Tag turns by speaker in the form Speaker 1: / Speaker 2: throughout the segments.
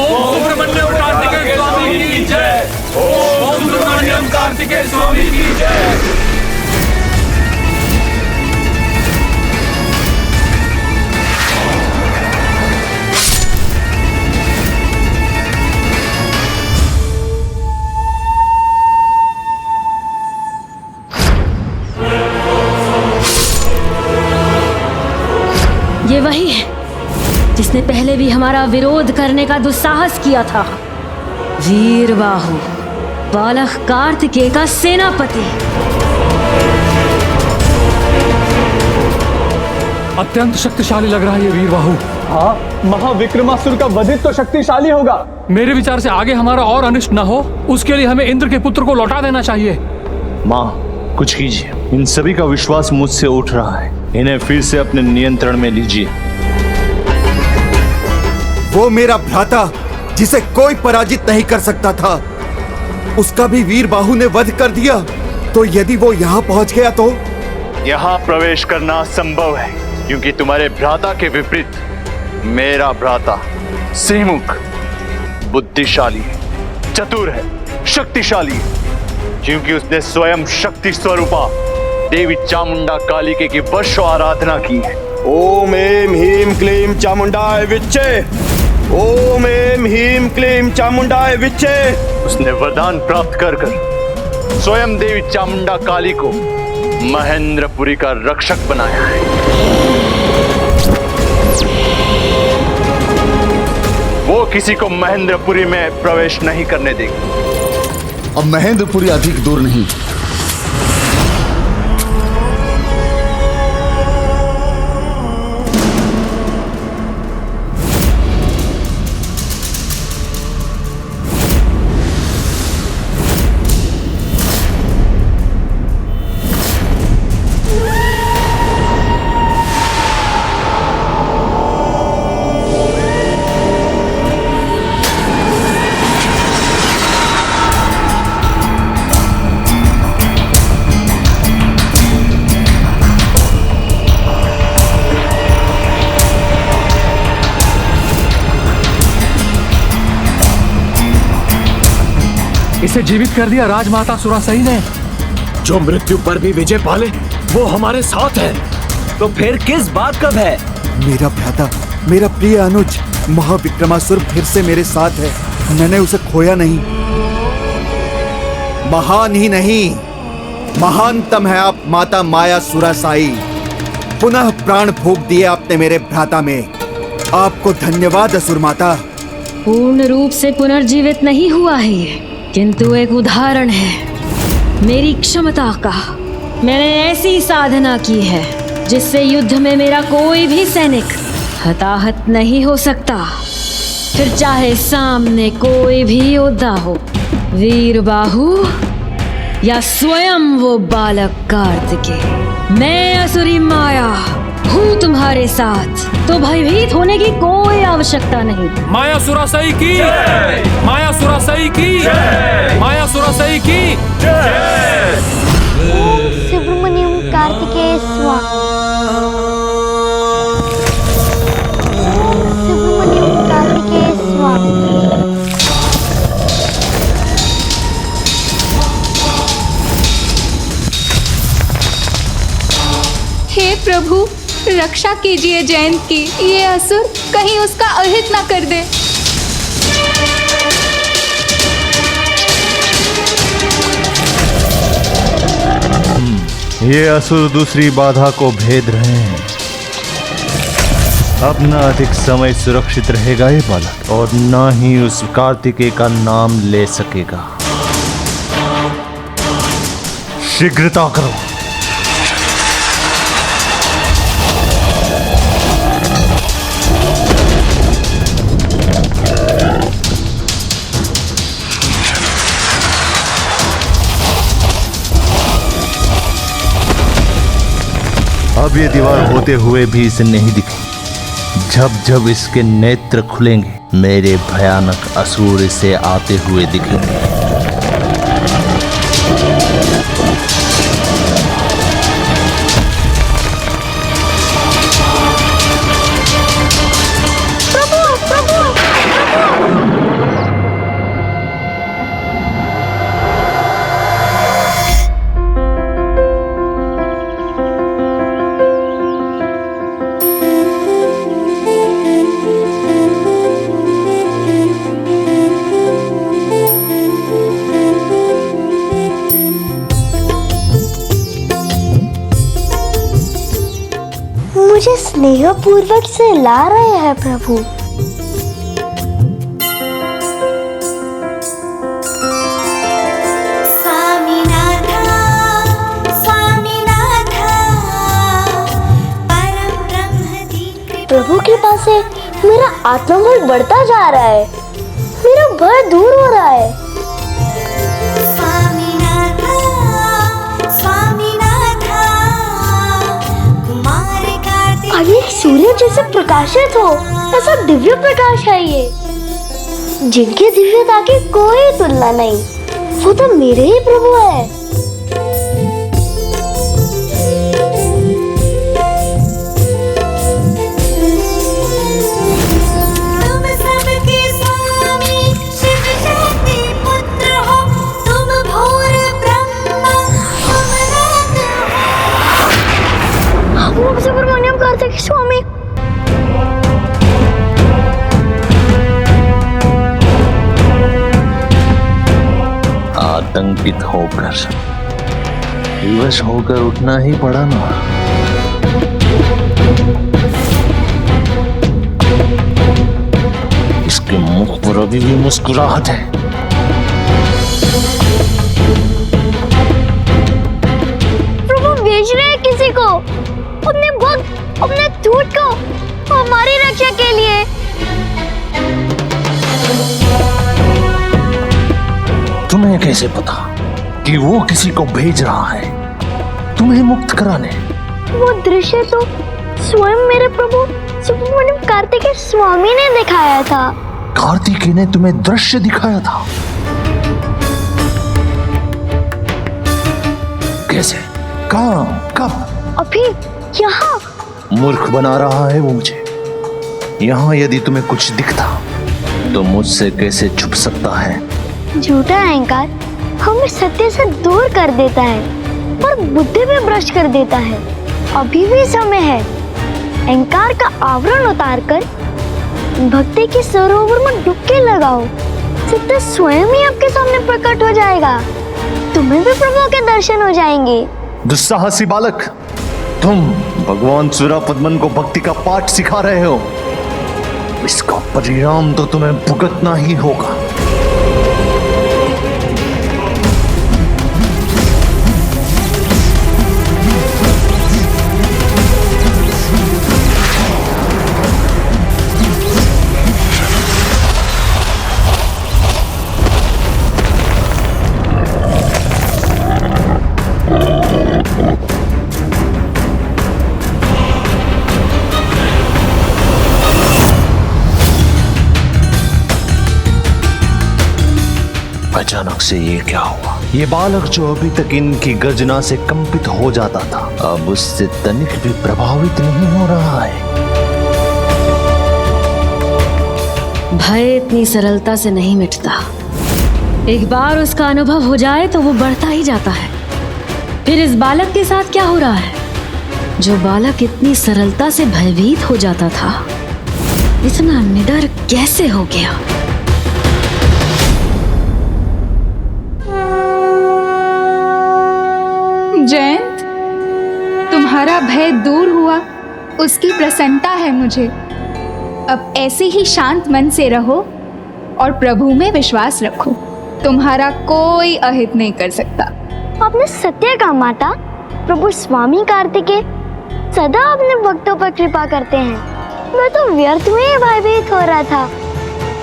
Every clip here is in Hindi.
Speaker 1: ओम सुब्रमण्यम कार्तिकेय स्वामी की जय। ओम सुब्रमण्यम कार्तिकेय स्वामी की जय।
Speaker 2: ये वही है जिसने पहले भी हमारा विरोध करने का दुस्साहस किया था। वीरबाहु, बालक कार्तिकेय का सेनापति।
Speaker 1: अत्यंत शक्तिशाली लग रहा है ये वीरबाहु।
Speaker 3: हाँ, महाविक्रमासुर का वधित तो शक्तिशाली होगा।
Speaker 1: मेरे विचार से आगे हमारा और अनिष्ट न हो, उसके लिए हमें इंद्र के पुत्र को लौटा देना चाहिए।
Speaker 4: माँ, कुछ कीजिए। इन सभी का विश्वास मुझसे उठ रहा है। इन्हें फिर से अपने नियंत्रण में लीजिए।
Speaker 5: वो मेरा भ्राता जिसे कोई पराजित नहीं कर सकता था, उसका भी वीरबाहु ने वध कर दिया। तो यदि वो यहाँ पहुंच गया तो
Speaker 4: यहाँ प्रवेश करना संभव है, क्योंकि तुम्हारे भ्राता के विपरीत मेरा भ्राता सिंहमुख बुद्धिशाली है, चतुर है, शक्तिशाली है, क्योंकि उसने स्वयं शक्ति स्वरूपा देवी चामुंडा कालिके की वर्षों आराधना की है।
Speaker 6: ओम ऐं ह्रीं क्लीं चामुंडाय विच्चे। ओम ऐं ह्रीं क्लीं चामुंडाय विच्चे।
Speaker 4: उसने वरदान प्राप्त कर स्वयं देवी चामुंडा काली को महेंद्रपुरी का रक्षक बनाया है। वो किसी को महेंद्रपुरी में प्रवेश नहीं करने देगी।
Speaker 5: अब महेंद्रपुरी अधिक दूर नहीं।
Speaker 1: इसे जीवित कर दिया राजमाता सुरासई ने।
Speaker 7: जो मृत्यु पर भी विजय पाले वो हमारे साथ है।
Speaker 8: तो फिर किस बात का भय?
Speaker 5: मेरा भ्राता, मेरा प्रिय अनुज महाविक्रमासुर फिर से मेरे साथ है। मैंने उसे खोया नहीं। महान ही नहीं, महानतम है आप माता माया सुरासाई। पुनः प्राण फूंक दिए आपने मेरे भ्राता में। आपको धन्यवाद असुर माता।
Speaker 2: पूर्ण रूप से पुनर्जीवित नहीं हुआ है ये, किंतु एक उदाहरण है मेरी क्षमता का। मैंने ऐसी साधना की है जिससे युद्ध में मेरा कोई भी सैनिक हताहत नहीं हो सकता, फिर चाहे सामने कोई भी योद्धा हो, वीरबाहु या स्वयं वो बालक कार्तिकेय। मैं असुरी माया हूँ तुम्हारे साथ, तो भयभीत होने की कोई आवश्यकता नहीं।
Speaker 1: माया सुरासई की जय। माया सुरासई की जय। माया सुरासई की जय।
Speaker 9: ओम सुब्रमण्यम कार्तिकेय स्वाहा। ओम सुब्रमण्यम कार्तिकेय स्वाहा।
Speaker 10: हे प्रभु, रक्षा कीजिए जयंत की। ये असुर कहीं उसका अहित न कर दे।
Speaker 4: ये असुर दूसरी बाधा को भेद रहे हैं। अब न अधिक समय सुरक्षित रहेगा ये बालक, और न ही उस कार्तिकेय का नाम ले सकेगा। शीघ्रता करो। अब ये दीवार होते हुए भी इसे नहीं दिखेगी। जब जब इसके नेत्र खुलेंगे, मेरे भयानक असुर इसे आते हुए दिखेंगे।
Speaker 9: प्रभु, प्रभु, प्रभु। स्नेह पूर्वक से ला रहे हैं प्रभु। प्रभु कृपा से मेरा आत्मबल बढ़ता जा रहा है, मेरा भय दूर हो रहा है। आगे एक सूर्य जैसे प्रकाशित हो, ऐसा दिव्य प्रकाश है ये, जिनकी दिव्यता की कोई तुलना नहीं। वो तो मेरे ही प्रभु है। सुब्रमण्यम कार्तिक स्वामी,
Speaker 11: आतंकित होकर विवश होकर उठना ही पड़ा ना। इसके मुख पर अभी भी मुस्कुराहट है।
Speaker 9: प्रभु भेज रहे हैं किसी को, अपने भक्त, अपने दूत को हमारी रक्षा के लिए।
Speaker 11: तुम्हें कैसे पता कि वो किसी को भेज रहा है तुम्हें मुक्त कराने?
Speaker 9: वो दृश्य तो स्वयं मेरे प्रभु सुब्रमण्यम कार्तिकेय स्वामी ने दिखाया था।
Speaker 11: कार्तिकेय ने तुम्हें दृश्य दिखाया था? कैसे, कहाँ, कब?
Speaker 9: अभी यहाँ।
Speaker 11: मूर्ख बना रहा है वो मुझे। यहाँ यदि तुम्हें कुछ दिखता तो मुझसे कैसे छुप सकता है?
Speaker 9: झूठा अहंकार हमें सत्य से दूर कर देता है और बुद्धि में भ्रष्ट कर देता है। अभी भी समय है, अहंकार का आवरण उतारकर भक्ति के सरोवर में डुबकी लगाओ। सत्य स्वयं ही आपके सामने प्रकट हो जाएगा, तुम्हें भी प्रभु के दर्शन हो जाएंगे।
Speaker 11: दुस्साहसी बालक, तुम भगवान सूरपद्मन को भक्ति का पाठ सिखा रहे हो। इसका परिणाम तो तुम्हें भुगतना ही होगा। अचानक से ये क्या हुआ? ये बालक जो अभी तक इनकी गर्जना से कंपित हो जाता था, अब उससे तनिक भी प्रभावित नहीं हो रहा है।
Speaker 2: भय इतनी सरलता से नहीं मिटता। एक बार उसका अनुभव हो जाए तो वो बढ़ता ही जाता है। फिर इस बालक के साथ क्या हो रहा है? जो बालक इतनी सरलता से भयभीत हो जाता था, इतना निडर कैसे हो गया?
Speaker 10: जयंत, तुम्हारा भय दूर हुआ, उसकी प्रसन्नता है मुझे। अब ऐसे ही शांत मन से रहो और प्रभु में विश्वास रखो। तुम्हारा कोई अहित नहीं कर सकता।
Speaker 9: आपने सत्य कहा माता। प्रभु स्वामी कार्तिकेय सदा अपने भक्तों पर कृपा करते हैं। मैं तो व्यर्थ में ही भयभीत हो रहा था,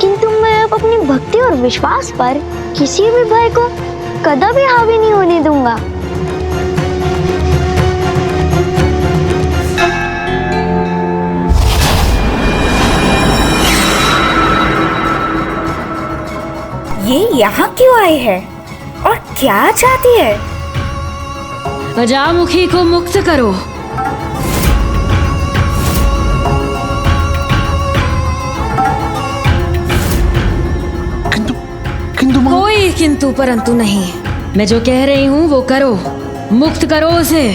Speaker 9: किंतु मैं अब अपनी भक्ति और विश्वास पर किसी भी भय को कदापि हावी नहीं होने दूंगा।
Speaker 12: ये यहाँ क्यों आई है और क्या चाहती है?
Speaker 2: अजामुखी को मुक्त करो।
Speaker 11: किंतु
Speaker 2: कोई किंतु परंतु नहीं। मैं जो कह रही हूँ वो करो, मुक्त करो उसे।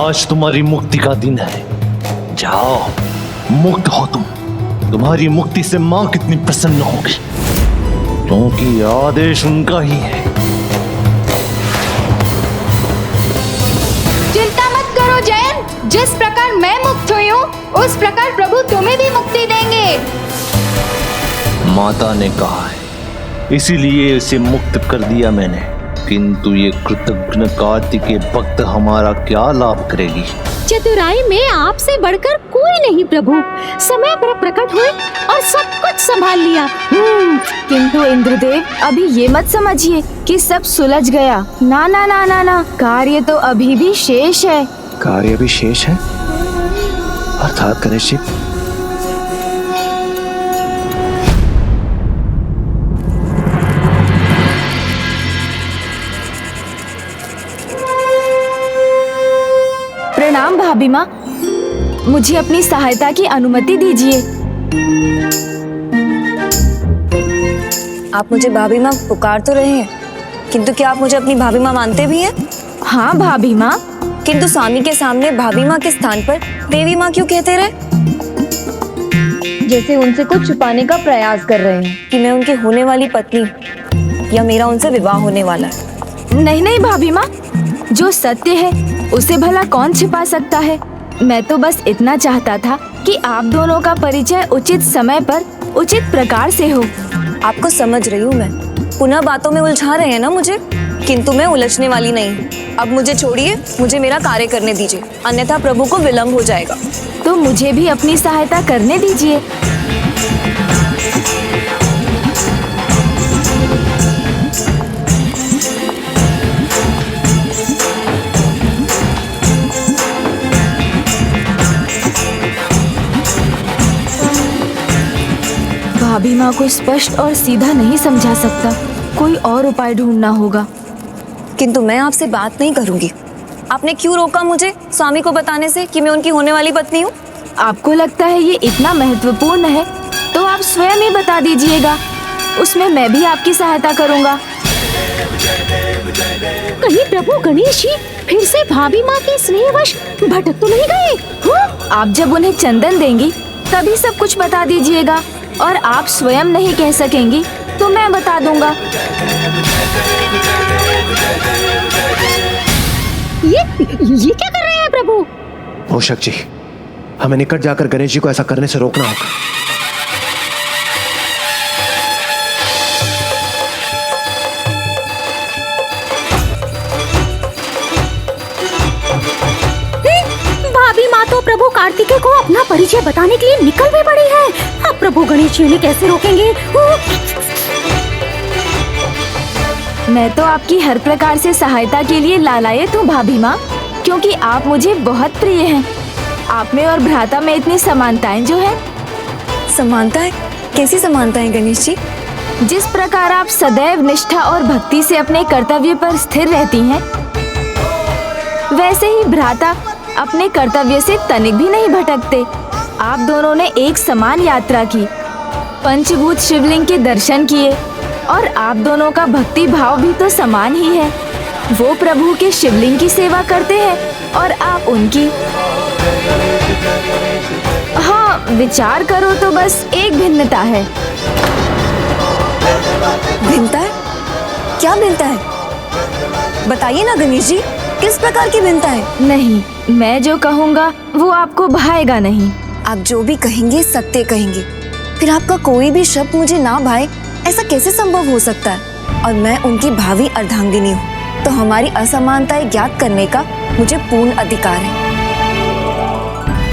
Speaker 11: आज तुम्हारी मुक्ति का दिन है। जाओ, मुक्त हो तुम। तुम्हारी मुक्ति से मां कितनी प्रसन्न होगी, क्योंकि आदेश उनका ही है।
Speaker 10: चिंता मत करो जयंत, जिस प्रकार मैं मुक्त हुई हूँ उस प्रकार प्रभु तुम्हें भी मुक्ति देंगे।
Speaker 11: माता ने कहा है, इसीलिए इसे मुक्त कर दिया मैंने। किंतु ये कृतघ्न कार्तिकेय भक्त हमारा क्या लाभ करेगी?
Speaker 2: चतुराई में आपसे बढ़कर कोई नहीं प्रभु। समय पर प्रकट हुए और सब कुछ संभाल लिया।
Speaker 13: किंतु इंद्रदेव, अभी ये मत समझिए कि सब सुलझ गया। ना ना ना ना ना, कार्य तो अभी भी शेष है।
Speaker 7: कार्य भी शेष है अर्थात गणेश जी?
Speaker 13: प्रणाम भाभी माँ, मुझे अपनी सहायता की अनुमति दीजिए।
Speaker 14: आप मुझे भाभी माँ पुकार तो रहे हैं, किंतु क्या आप मुझे अपनी भाभी माँ मानते भी हैं?
Speaker 13: हाँ भाभी माँ।
Speaker 14: किंतु स्वामी के सामने भाभी माँ के स्थान पर देवी माँ क्यों कहते रहे? जैसे उनसे कुछ छुपाने का प्रयास कर रहे हैं कि मैं उनकी होने वाली पत्नी या मेरा उनसे विवाह होने वाला है।
Speaker 13: नहीं नहीं भाभी माँ, जो सत्य है उसे भला कौन छिपा सकता है। मैं तो बस इतना चाहता था कि आप दोनों का परिचय उचित समय पर उचित प्रकार से हो।
Speaker 14: आपको समझ रही हूँ मैं, पुनः बातों में उलझा रहे हैं ना मुझे, किंतु मैं उलझने वाली नहीं। अब मुझे छोड़िए, मुझे मेरा कार्य करने दीजिए, अन्यथा प्रभु को विलंब हो जाएगा।
Speaker 13: तो मुझे भी अपनी सहायता करने दीजिए। भाभी माँ को स्पष्ट और सीधा नहीं समझा सकता, कोई और उपाय ढूंढना होगा।
Speaker 14: किंतु मैं आपसे बात नहीं करूंगी। आपने क्यों रोका मुझे स्वामी को बताने से कि मैं उनकी होने वाली पत्नी हूँ?
Speaker 13: आपको लगता है ये इतना महत्वपूर्ण है तो आप स्वयं ही बता दीजिएगा, उसमें मैं भी आपकी सहायता करूँगा।
Speaker 2: कहीं प्रभु गणेश जी फिर से भाभी माँ के स्नेहवश भटक तो नहीं गए?
Speaker 13: आप जब उन्हें चंदन देंगी तभी सब कुछ बता दीजिएगा, और आप स्वयं नहीं कह सकेंगी तो मैं बता दूंगा।
Speaker 2: ये क्या कर रहे हैं प्रभु?
Speaker 7: पोषक जी, हमें निकट जाकर गणेश जी को ऐसा करने से रोकना होगा।
Speaker 2: भाभी माँ तो प्रभु कार्तिकेय को अपना परिचय बताने के लिए निकल भी पड़ी है। अब प्रभु गणेश जी उन्हें कैसे रोकेंगे?
Speaker 13: मैं तो आपकी हर प्रकार से सहायता के लिए लालायित हूँ भाभी माँ, क्योंकि आप मुझे बहुत प्रिय हैं। आप में और भ्राता में इतनी समानताएं जो है।
Speaker 14: समानताएं? कैसी समानताएं गणेश जी?
Speaker 13: जिस प्रकार आप सदैव निष्ठा और भक्ति से अपने कर्तव्य पर स्थिर रहती हैं, वैसे ही भ्राता अपने कर्तव्य से तनिक भी नहीं भटकते। आप दोनों ने एक समान यात्रा की, पंचभूत शिवलिंग के दर्शन किए, और आप दोनों का भक्ति भाव भी तो समान ही है। वो प्रभु के शिवलिंग की सेवा करते हैं और आप उनकी। हाँ, विचार करो तो बस एक भिन्नता है।
Speaker 14: भिन्नता है? क्या भिन्नता है? बताइए ना गणेश जी, किस प्रकार की भिन्नता है?
Speaker 13: नहीं, मैं जो कहूँगा वो आपको भाएगा नहीं।
Speaker 14: आप जो भी कहेंगे सत्य कहेंगे। फिर आपका कोई भी शब्द मुझे ना भाए, ऐसा कैसे संभव हो सकता है? और मैं उनकी भावी अर्धांगिनी हूँ, तो हमारी असमानताएं ज्ञात करने का मुझे पूर्ण अधिकार है।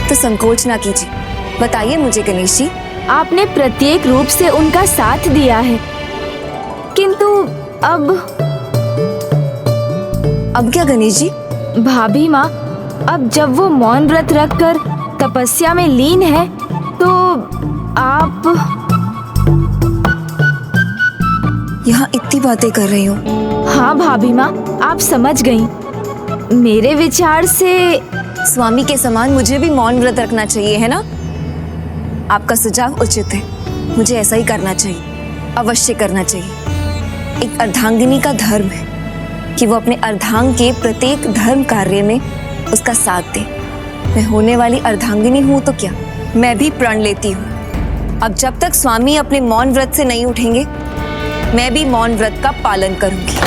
Speaker 14: तो संकोच ना कीजिए, बताइए मुझे गणेश जी।
Speaker 13: आपने प्रत्येक रूप से उनका साथ दिया है, किंतु अब
Speaker 14: क्या गणेश जी?
Speaker 13: भाभी माँ, अब जब वो मौन व्रत रखकर तपस्या में लीन है तो आप
Speaker 14: यहाँ इतनी बातें कर रही हूँ।
Speaker 13: हाँ भाभी माँ, आप समझ गई। मेरे विचार से
Speaker 14: स्वामी के समान मुझे भी मौन व्रत रखना चाहिए, है ना? आपका सुझाव उचित है, मुझे ऐसा ही करना चाहिए, अवश्य करना चाहिए। एक अर्धांगिनी का धर्म है कि वो अपने अर्धांग के प्रत्येक धर्म कार्य में उसका साथ दे। मैं होने वाली अर्धांगिनी हूँ तो क्या, मैं भी प्रण लेती हूँ। अब जब तक स्वामी अपने मौन व्रत से नहीं उठेंगे, मैं भी मौन व्रत का पालन करूंगी।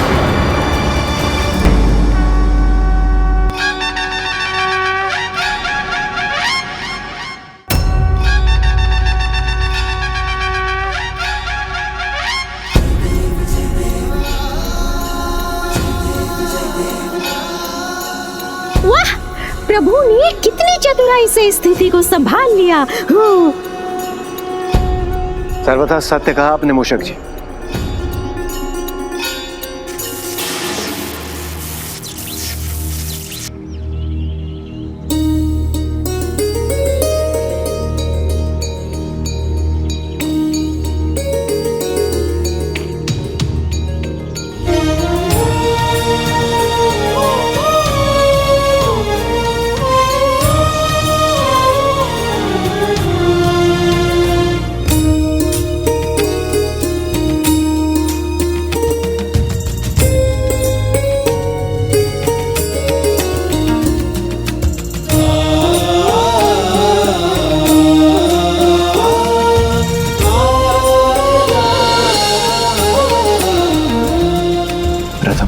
Speaker 15: वाह, प्रभु ने कितनी चतुराई से स्थिति को संभाल लिया।
Speaker 7: सर्वथा सत्य कहा आपने मूषक जी।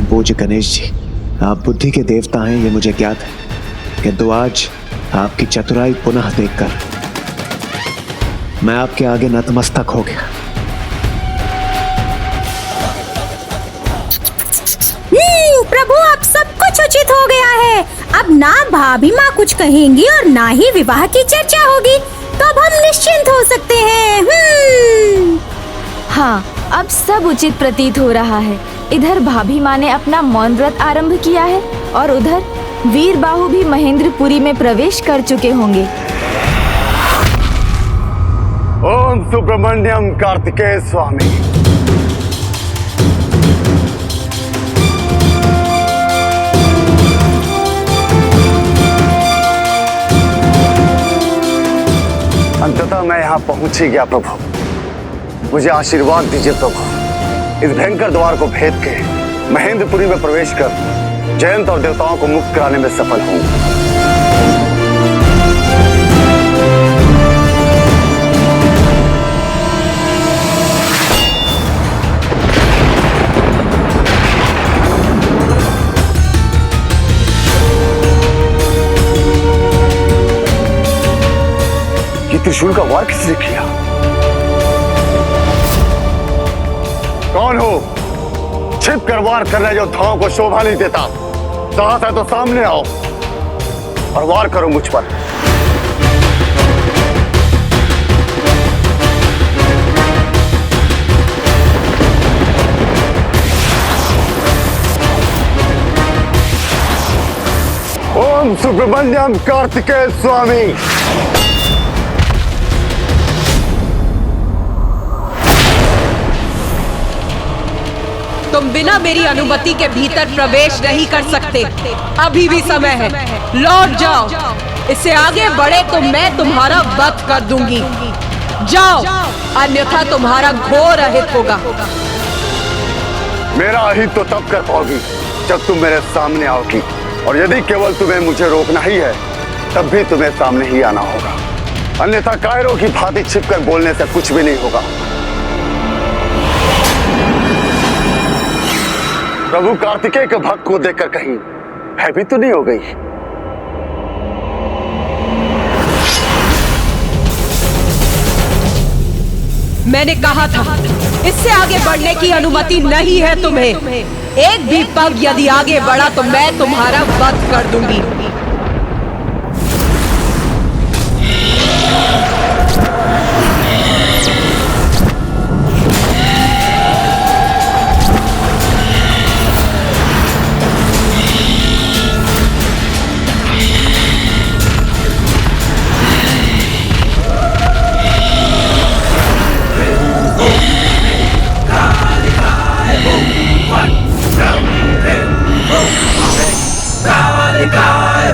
Speaker 7: पूज्य गणेश जी, आप बुद्धि के देवता हैं ये मुझे ज्ञात है, किंतु आज आपकी चतुराई पुनः देखकर मैं आपके आगे नतमस्तक हो गया।
Speaker 15: प्रभु, अब सब कुछ उचित हो गया है। अब ना भाभी माँ कुछ कहेंगी और ना ही विवाह की चर्चा होगी, तो अब हम निश्चिंत हो सकते हैं।
Speaker 13: हाँ, अब सब उचित प्रतीत हो रहा है। इधर भाभी माँ ने अपना मौन व्रत आरंभ किया है और उधर वीर बाहु भी महेंद्रपुरी में प्रवेश कर चुके होंगे।
Speaker 6: ओम सुब्रमण्यम कार्तिकेय स्वामी। अंततः मैं यहाँ पहुंच ही गया प्रभु, मुझे आशीर्वाद दीजिए प्रभु। इस भयंकर द्वार को भेद के महेंद्रपुरी में प्रवेश कर जयंत और देवताओं को मुक्त कराने में सफल हूं। ये त्रिशूल का वार किसने किया? कौन हो? छिप कर वार करने जो धाओं को शोभा नहीं देता। साहस है तो सामने आओ और वार करो मुझ पर। ओम सुब्रमण्यम कार्तिकेय स्वामी।
Speaker 16: तुम बिना मेरी अनुमति के भीतर प्रवेश नहीं कर सकते। अभी भी समय है, लौट जाओ। इससे आगे बढ़े तो मैं तुम्हारा वध कर दूंगी। जाओ, अन्यथा तुम्हारा घोर अहित होगा।
Speaker 6: मेरा अहित तो तब कर पाओगी जब तुम मेरे सामने आओगी, और यदि केवल तुम्हें मुझे रोकना ही है तब भी तुम्हें सामने ही आना होगा, अन्यथा कायरों की भांति छिपकर बोलने से कुछ भी नहीं होगा। प्रभु कार्तिकेय के भक्त को देखकर कहीं भयभीत तो नहीं हो गई?
Speaker 16: मैंने कहा था इससे आगे बढ़ने की अनुमति नहीं है तुम्हें। एक भी पग यदि आगे बढ़ा तो मैं तुम्हारा वध कर दूंगी।
Speaker 1: God.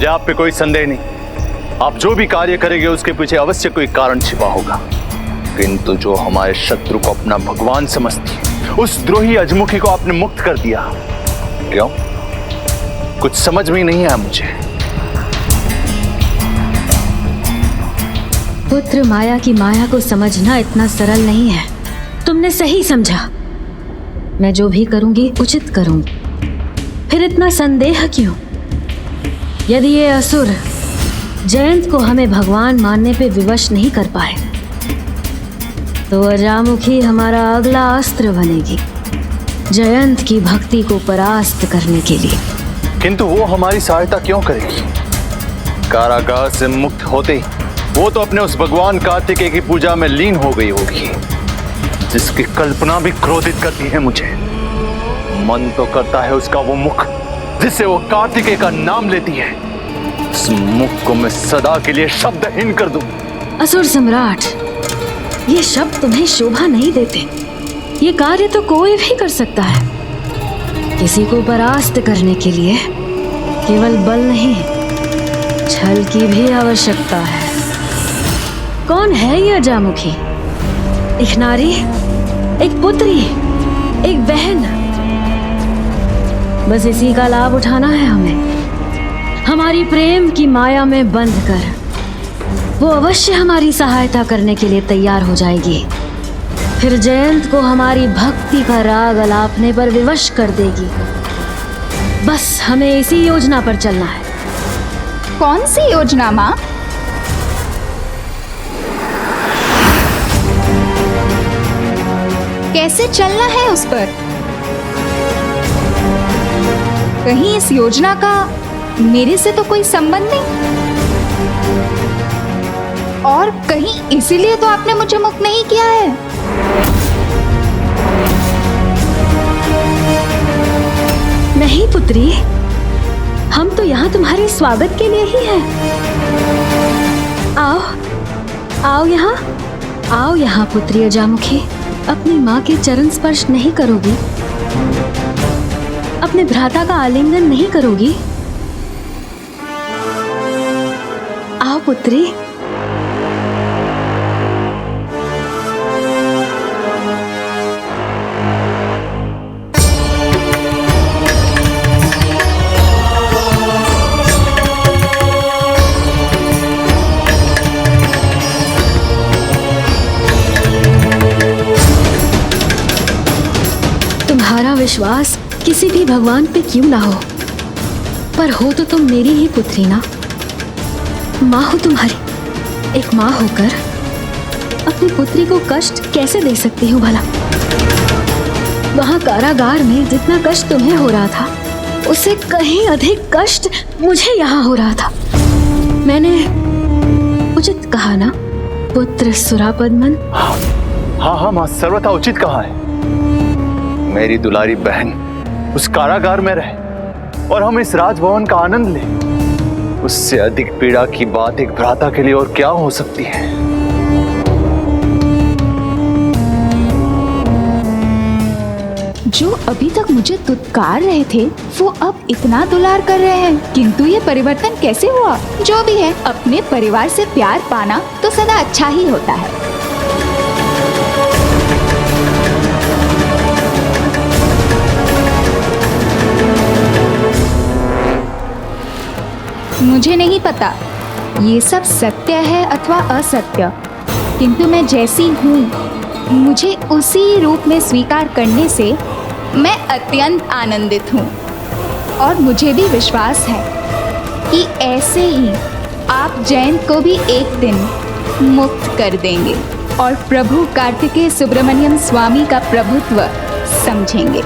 Speaker 4: मुझे आप पे कोई संदेह नहीं। आप जो भी कार्य करेंगे उसके पीछे अवश्य कोई कारण छिपा होगा। किंतु जो हमारे शत्रु को अपना भगवान समझती है, उस द्रोही अजमुखी को आपने मुक्त कर दिया। क्यों? कुछ समझ में नहीं आया मुझे।
Speaker 2: पुत्र माया की माया को समझना इतना सरल नहीं है। तुमने सही समझा। मैं जो भी करूंगी उचित करूंगी। फिर इतना संदेह क्यों? यदि ये असुर जयंत को हमें भगवान मानने पे विवश नहीं कर पाए तो अजामुखी हमारा अगला अस्त्र बनेगी, जयंत की भक्ति को परास्त करने के लिए।
Speaker 4: किंतु वो हमारी सहायता क्यों करेगी? कारागार से मुक्त होते ही वो तो अपने उस भगवान कार्तिकेय की पूजा में लीन हो गई होगी, जिसकी कल्पना भी क्रोधित करती है मुझे। मन तो करता है उसका वो मुख जिससे वो कार्तिकेय का नाम लेती है, उस मुख को मैं सदा के लिए शब्दहीन कर दूं।
Speaker 2: असुर सम्राट, ये शब्द तुम्हें शोभा नहीं देते। ये कार्य तो कोई भी कर सकता है। किसी को परास्त करने के लिए केवल बल नहीं, छल की भी आवश्यकता है। कौन है ये अजामुखी? एक नारी, एक पुत्री, एक बहन। बस इसी का लाभ उठाना है हमें। हमारी प्रेम की माया में बंध कर वो अवश्य हमारी सहायता करने के लिए तैयार हो जाएगी। फिर जयंत को हमारी भक्ति का राग अलापने पर विवश कर देगी। बस हमें इसी योजना पर चलना है।
Speaker 10: कौन सी योजना माँ? कैसे चलना है उस पर? कहीं इस योजना का मेरे से तो कोई संबंध नहीं, और कहीं इसीलिए तो आपने मुझे मुक्त नहीं किया है।
Speaker 2: नहीं पुत्री, हम तो यहाँ तुम्हारे स्वागत के लिए ही हैं। आओ, आओ यहाँ, आओ यहाँ पुत्री अजामुखी। अपनी माँ के चरण स्पर्श नहीं करोगी? अपने भ्राता का आलिंगन नहीं करोगी? आओ पुत्री। तुम्हारा विश्वास किसी भी भगवान पे क्यों ना हो, पर हो तो तुम मेरी ही पुत्री ना। माँ हो तुम्हारी। एक माँ होकर अपनी पुत्री को कष्ट कैसे दे सकती हूँ भला? वहाँ कारागार में जितना कष्ट तुम्हें हो रहा था, उससे कहीं अधिक कष्ट मुझे यहाँ हो रहा था। मैंने उचित कहा ना पुत्र सुरापद्मन?
Speaker 4: हाँ हाँ माँ, सर्वथा उचित कहा है। मेरी दुलारी बहन उस कारागार में रहे और हम इस राजभवन का आनंद लें, उससे अधिक पीड़ा की बात एक भ्राता के लिए और क्या हो सकती है?
Speaker 10: जो अभी तक मुझे दुत्कार रहे थे वो अब इतना दुलार कर रहे हैं। किंतु ये परिवर्तन कैसे हुआ? जो भी है, अपने परिवार से प्यार पाना तो सदा अच्छा ही होता है। मुझे नहीं पता ये सब सत्य है अथवा असत्य, किंतु मैं जैसी हूँ मुझे उसी रूप में स्वीकार करने से मैं अत्यंत आनंदित हूँ। और मुझे भी विश्वास है कि ऐसे ही आप जयंत को भी एक दिन मुक्त कर देंगे और प्रभु कार्तिकेय सुब्रमण्यम स्वामी का प्रभुत्व समझेंगे।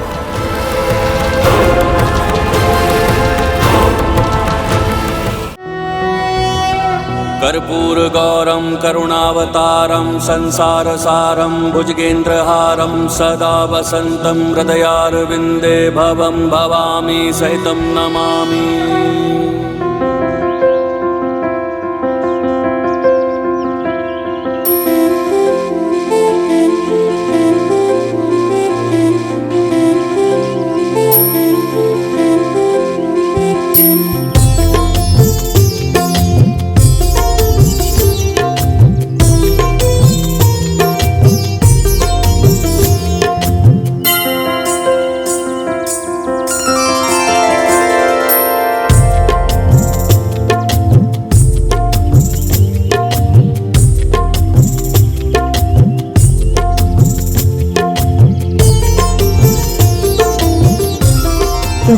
Speaker 1: कर्पूर गौरम करुणावतारम संसार सारम भुजगेंद्रहारम सदा वसंतम हृदयारविंदे भवम भवामी सहितम नमामि।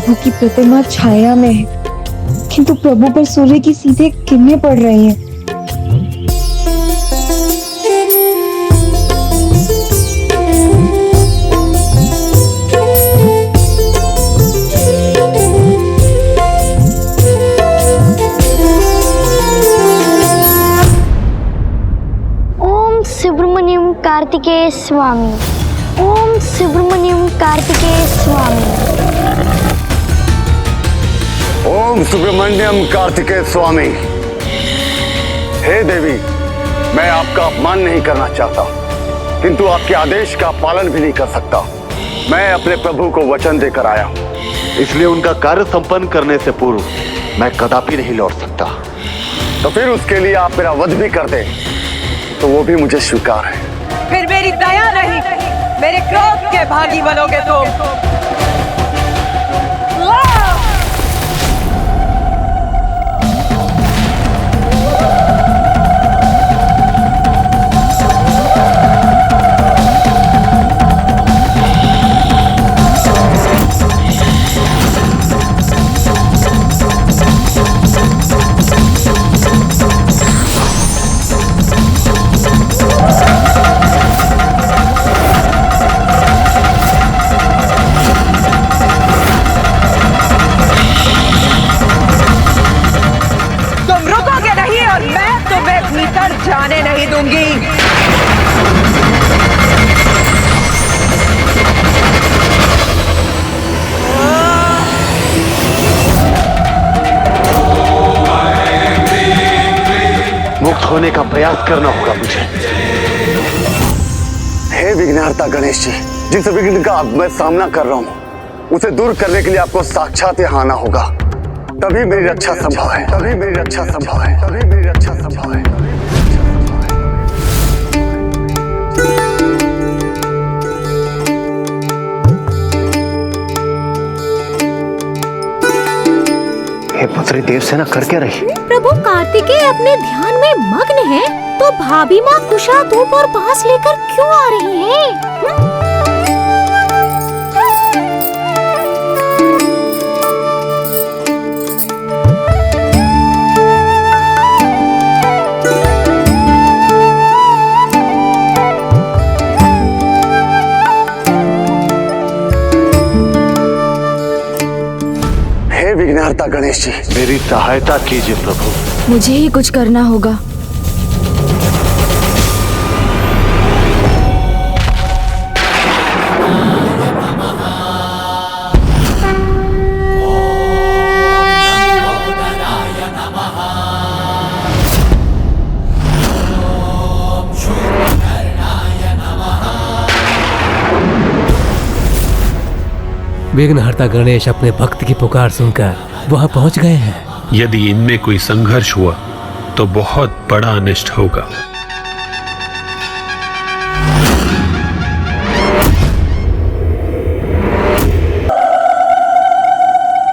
Speaker 17: प्रभु की प्रतिमा छाया में है, किंतु प्रभु पर सूर्य की सीधे किरणें पड़ रही हैं।
Speaker 9: ओम सुब्रमण्यम कार्तिकेय स्वामी। ओम सुब्रमण्यम कार्तिकेय स्वामी।
Speaker 6: ओम सुब्रमण्यम कार्तिकेय स्वामी। हे देवी, मैं आपका अपमान नहीं करना चाहता, किंतु आपके आदेश का पालन भी नहीं कर सकता। मैं अपने प्रभु को वचन देकर आया हूँ,
Speaker 4: इसलिए उनका कार्य संपन्न करने से पूर्व मैं कदापि नहीं लौट सकता।
Speaker 6: तो फिर उसके लिए आप मेरा वध भी कर दें तो वो भी मुझे स्वीकार है।
Speaker 16: फिर मेरी दया नहीं, मेरे क्रोध के भागी बनोगे तुम। जाने नहीं दूंगी।
Speaker 6: मुक्त होने का प्रयास करना होगा मुझे। हे विघ्नहर्ता गणेश जी, जिस विघ्न का अब मैं सामना कर रहा हूँ उसे दूर करने के लिए आपको साक्षात यहाँ आना होगा, तभी मेरी रक्षा संभव है। तभी मेरी रक्षा संभव है। तभी मेरी रक्षा संभव है।
Speaker 7: हे पुत्री देवसेना, कर क्या रही?
Speaker 15: प्रभु कार्तिकेय अपने ध्यान में मग्न है, तो भाभी माँ कुशा धूप और बांस लेकर क्यों आ रही है?
Speaker 6: विघ्नहर्ता गणेश जी,
Speaker 4: मेरी सहायता कीजिए प्रभु।
Speaker 13: मुझे ही कुछ करना होगा।
Speaker 1: विघ्नहर्ता गणेश अपने भक्त की पुकार सुनकर वहां पहुंच गए हैं।
Speaker 18: यदि इनमें कोई संघर्ष हुआ तो बहुत बड़ा अनिष्ट होगा।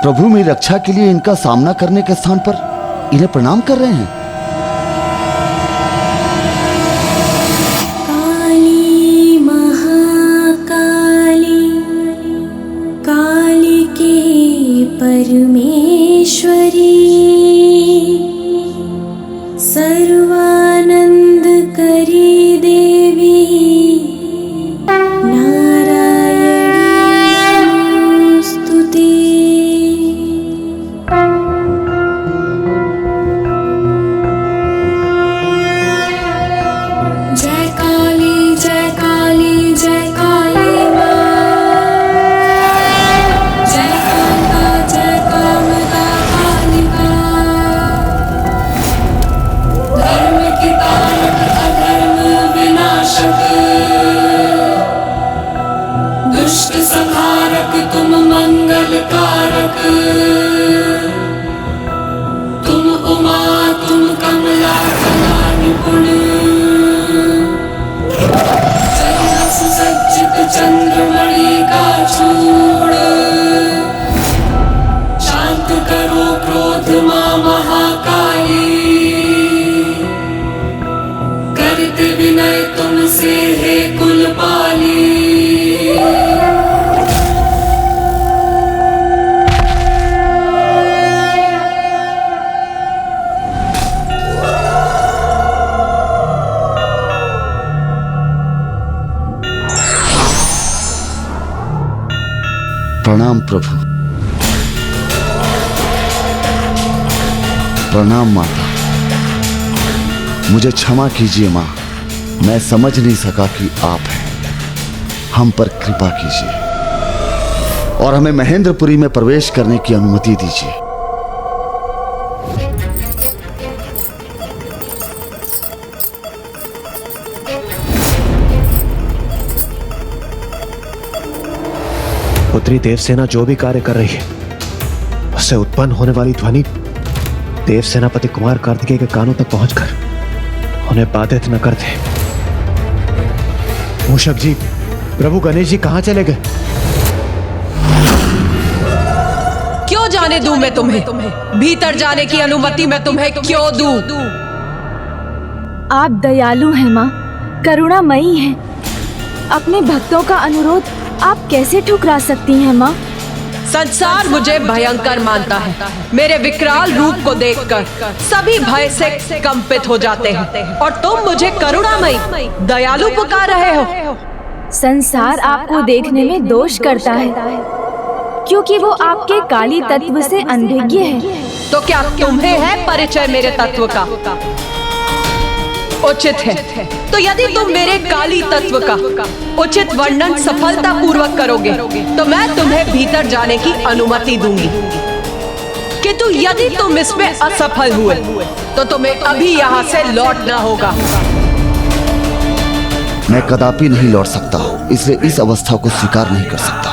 Speaker 19: प्रभु मेरी रक्षा के लिए इनका सामना करने के स्थान पर इन्हें प्रणाम कर रहे हैं।
Speaker 15: परमेश्वरी सर्वानंद करी देवी नारायणी स्तुते। जय काली जय काली जय काली तुम मंगल कारक, तुम उमा तुम कमला कला निपुण, सुसज्जित चंद्रमणि का चूड़, शांत करो क्रोध मां महाकाली, करते विनय तुमसे हे कुलपाली।
Speaker 19: प्रणाम प्रभु। प्रणाम माता। मुझे क्षमा कीजिए माँ, मैं समझ नहीं सका कि आप हैं। हम पर कृपा कीजिए और हमें महेंद्रपुरी में प्रवेश करने की अनुमति दीजिए।
Speaker 7: पुत्री देवसेना जो भी कार्य कर रही है, उससे उत्पन्न होने वाली ध्वनि देव सेनापति कुमार कार्तिकेय के कानों तक पहुंचकर उन्हें बाधित न कर दे। मूषक जी, प्रभु गणेश जी कहां चले गए?
Speaker 16: क्यों जाने दूं मैं तुम्हें? भीतर जाने की अनुमति मैं तुम्हें क्यों दूं?
Speaker 13: आप दयालु हैं माँ, करुणामयी हैं। अपने भक्तों का अनुरोध आप कैसे ठुकरा सकती हैं माँ?
Speaker 16: संसार मुझे भयंकर मानता है। मेरे विकराल रूप को देखकर सभी भय से कंपित हो जाते हैं और तुम मुझे करुणामयी, दयालु पुकार रहे हो।
Speaker 13: संसार आपको देखने में दोष करता है क्योंकि वो आपके काली तत्व से अनभिज्ञ है।
Speaker 16: तो क्या तुम्हें है परिचय मेरे तत्व का? उचित है तो यदि तुम मेरे काली तत्व का उचित वर्णन सफलता पूर्वक करोगे तो मैं तुम्हें भीतर जाने की अनुमति दूंगी। किंतु यदि तुम इसमें असफल हुए तो तुम्हें अभी यहाँ से लौटना होगा।
Speaker 19: मैं कदापि नहीं लौट सकता, इसलिए इस अवस्था को स्वीकार नहीं कर सकता।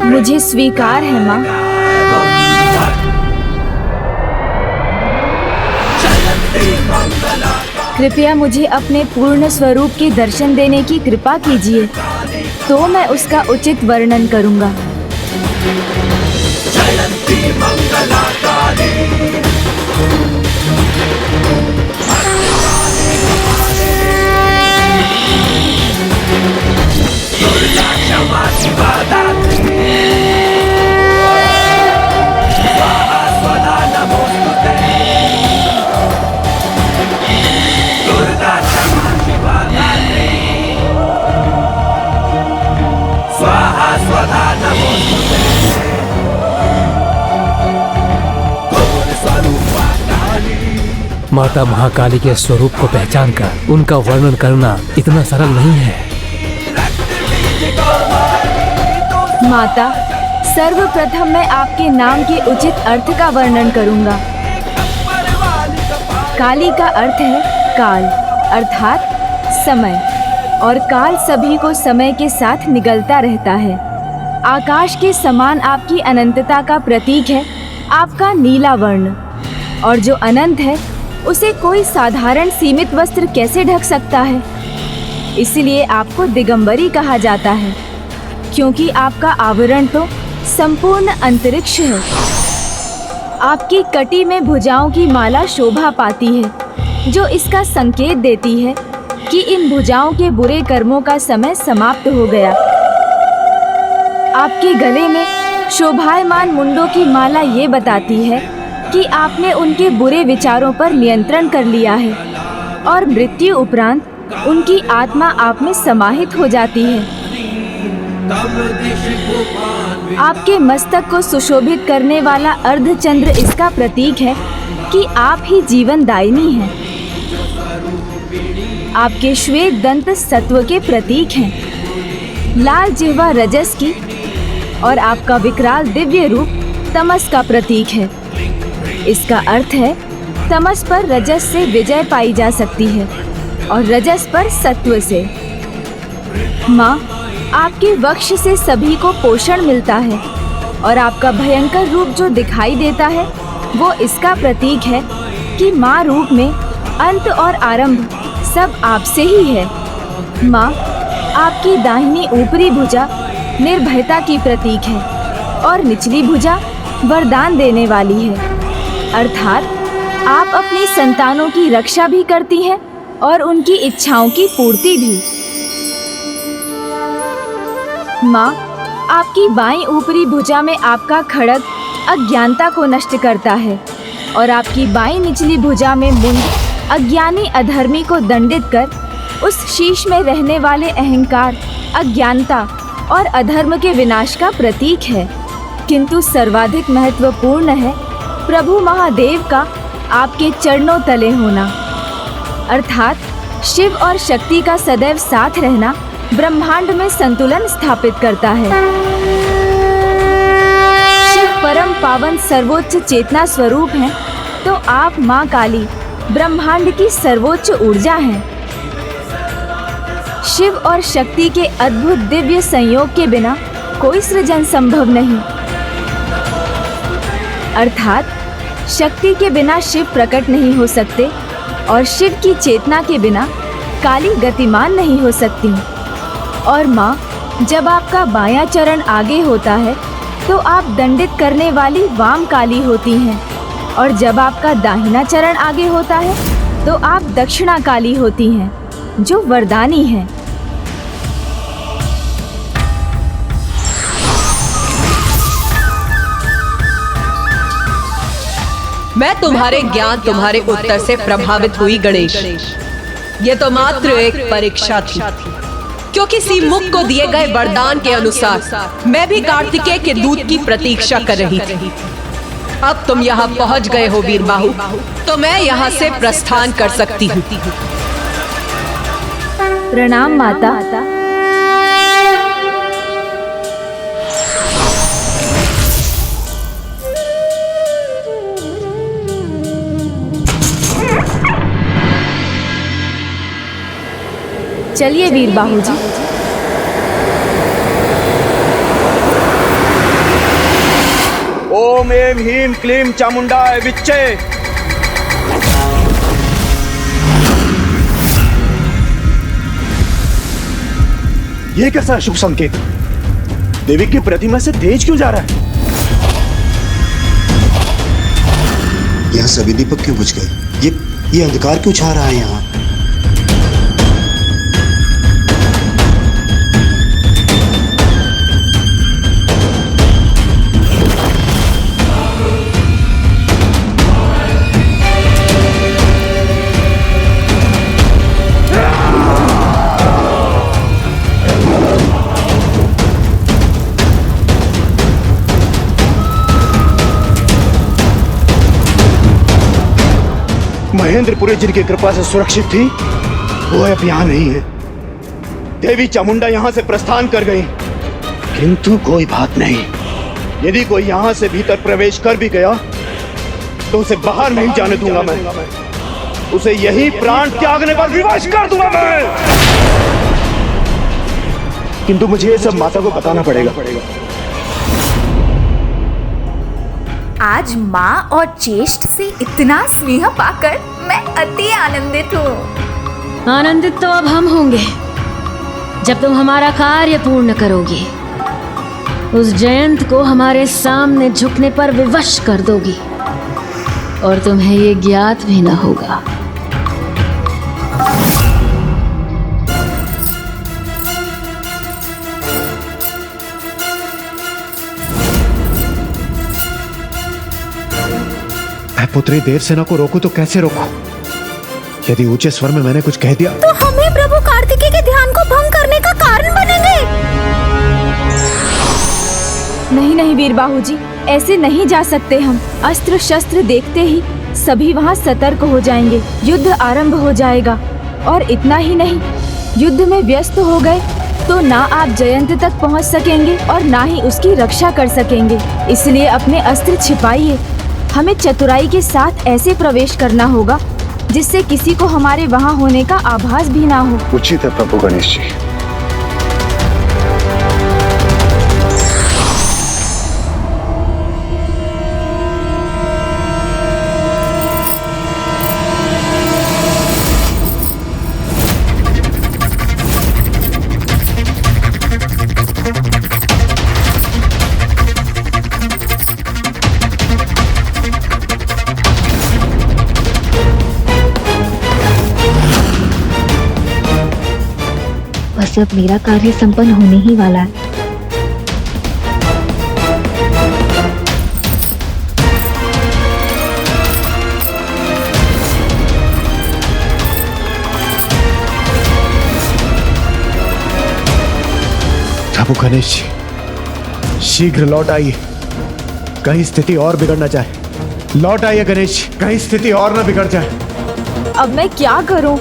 Speaker 13: मुझे स्वीकार है माँ। कृपया मुझे अपने पूर्ण स्वरूप के दर्शन देने की कृपा कीजिए, तो मैं उसका उचित वर्णन करूंगा।
Speaker 1: माता महाकाली के स्वरूप को पहचान कर उनका वर्णन करना इतना सरल नहीं है।
Speaker 13: माता, सर्वप्रथम मैं आपके नाम के उचित अर्थ का वर्णन करूंगा। काली का अर्थ है काल, अर्थात समय, और काल सभी को समय के साथ निगलता रहता है। आकाश के समान आपकी अनंतता का प्रतीक है आपका नीला वर्ण, और जो अनंत है उसे कोई साधारण सीमित वस्त्र कैसे ढक सकता है? इसलिए आपको दिगंबरी कहा जाता है, क्योंकि आपका आवरण तो संपूर्ण अंतरिक्ष है। आपकी कटी में भुजाओं की माला शोभा पाती है, जो इसका संकेत देती है कि इन भुजाओं के बुरे कर्मों का समय समाप्त हो गया। आपके गले में शोभायमान मुंडों की माला ये बताती है कि आपने उनके बुरे विचारों पर नियंत्रण कर लिया है और मृत्यु उपरांत उनकी आत्मा आप में समाहित हो जाती है। आपके मस्तक को सुशोभित करने वाला अर्धचंद्र इसका प्रतीक है कि आप ही जीवनदायिनी हैं। आपके श्वेत दंत सत्व के प्रतीक हैं। लाल जिह्वा रजस की और आपका विकराल दिव्य रूप तमस का प्रतीक है। इसका अर्थ है तमस पर रजस से विजय पाई जा सकती है और रजस पर सत्व से। माँ, आपके वक्ष से सभी को पोषण मिलता है और आपका भयंकर रूप जो दिखाई देता है वो इसका प्रतीक है कि माँ रूप में अंत और आरंभ सब आपसे ही है। माँ, आपकी दाहिनी ऊपरी भुजा निर्भयता की प्रतीक है और निचली भुजा वरदान देने वाली है, अर्थात आप अपनी संतानों की रक्षा भी करती हैं और उनकी इच्छाओं की पूर्ति भी। माँ, आपकी बाईं ऊपरी भुजा में आपका खड्ग अज्ञानता को नष्ट करता है और आपकी बाईं निचली भुजा में मुंड अज्ञानी अधर्मी को दंडित कर उस शीश में रहने वाले अहंकार अज्ञानता और अधर्म के विनाश का प्रतीक है, किंतु सर्वाधिक महत्वपूर्ण है प्रभु महादेव का आपके चरणों तले होना, अर्थात शिव और शक्ति का सदैव साथ रहना ब्रह्मांड में संतुलन स्थापित करता है। शिव परम पावन सर्वोच्च चेतना स्वरूप हैं, तो आप माँ काली ब्रह्मांड की सर्वोच्च ऊर्जा हैं। शिव और शक्ति के अद्भुत दिव्य संयोग के बिना कोई सृजन संभव नहीं, अर्थात शक्ति के बिना शिव प्रकट नहीं हो सकते और शिव की चेतना के बिना काली गतिमान नहीं हो सकती। और माँ, जब आपका बायां चरण आगे होता है तो आप दंडित करने वाली वाम काली होती हैं, और जब आपका दाहिना चरण आगे होता है तो आप दक्षिणा काली होती हैं, जो वरदानी है।
Speaker 16: मैं तुम्हारे ज्ञान, तुम्हारे उत्तर से प्रभावित हुई गणेश। ये तो मात्र एक परीक्षा थी, क्योंकि सीमुख को दिए गए वरदान के अनुसार मैं भी कार्तिकेय के दूत की प्रतीक्षा कर रही थी। अब तुम यहाँ पहुँच गए हो वीरबाहु, तो मैं यहाँ से प्रस्थान कर सकती हूँ।
Speaker 13: प्रणाम माता। चलिए वीरबाहु जी।
Speaker 3: ओम ऐं ह्रीं क्लीं चामुंडाय विच्चे।
Speaker 5: ये कैसा शुभ संकेत? देवी की प्रतिमा से तेज क्यों जा रहा है?
Speaker 20: यहाँ सभी दीपक क्यों बुझ गए? ये अंधकार क्यों छा रहा है यहाँ?
Speaker 5: महेंद्रपुरी जिनकी कृपा से सुरक्षित थी, वो अब यहाँ नहीं है। देवी चामुंडा यहाँ से प्रस्थान कर गई, किंतु कोई बात नहीं। यदि कोई यहाँ से भीतर प्रवेश कर भी गया तो उसे बाहर नहीं जाने दूंगा मैं। उसे यही प्राण त्यागने पर विवश कर दूंगा मैं। किंतु मुझे ये सब माता को बताना पड़ेगा।
Speaker 12: आज माँ और ज्येष्ठ से इतना स्नेह पाकर मैं अति आनंदित हूँ।
Speaker 2: आनंदित तो अब हम होंगे जब तुम हमारा कार्य पूर्ण करोगी, उस जयंत को हमारे सामने झुकने पर विवश कर दोगी और तुम्हें ये ज्ञात भी न होगा।
Speaker 7: मैं पुत्री देवसेना को रोकूं तो कैसे रोकूं? यदि ऊंचे स्वर में मैंने कुछ कह दिया
Speaker 15: तो हमें प्रभु कार्तिकेय के ध्यान को भंग करने का कारण बनेंगे।
Speaker 13: नहीं नहीं वीरबाहु जी, ऐसे नहीं जा सकते हम। अस्त्र शस्त्र देखते ही सभी वहाँ सतर्क हो जाएंगे, युद्ध आरंभ हो जाएगा। और इतना ही नहीं, युद्ध में व्यस्त हो गए तो ना आप जयंत तक पहुँच सकेंगे और ना ही उसकी रक्षा कर सकेंगे। इसलिए अपने अस्त्र छिपाइए। हमें चतुराई के साथ ऐसे प्रवेश करना होगा जिससे किसी को हमारे वहाँ होने का आभास भी ना हो।
Speaker 6: उचित है प्रभु गणेश जी।
Speaker 17: बस अब मेरा कार्य संपन्न होने ही वाला है।
Speaker 7: प्रभु गणेश जी, शीघ्र लौट आइए, कहीं स्थिति और बिगड़ न जाए। लौट आइए गणेश जी, कहीं स्थिति और न बिगड़ जाए।
Speaker 13: अब मैं क्या करूं?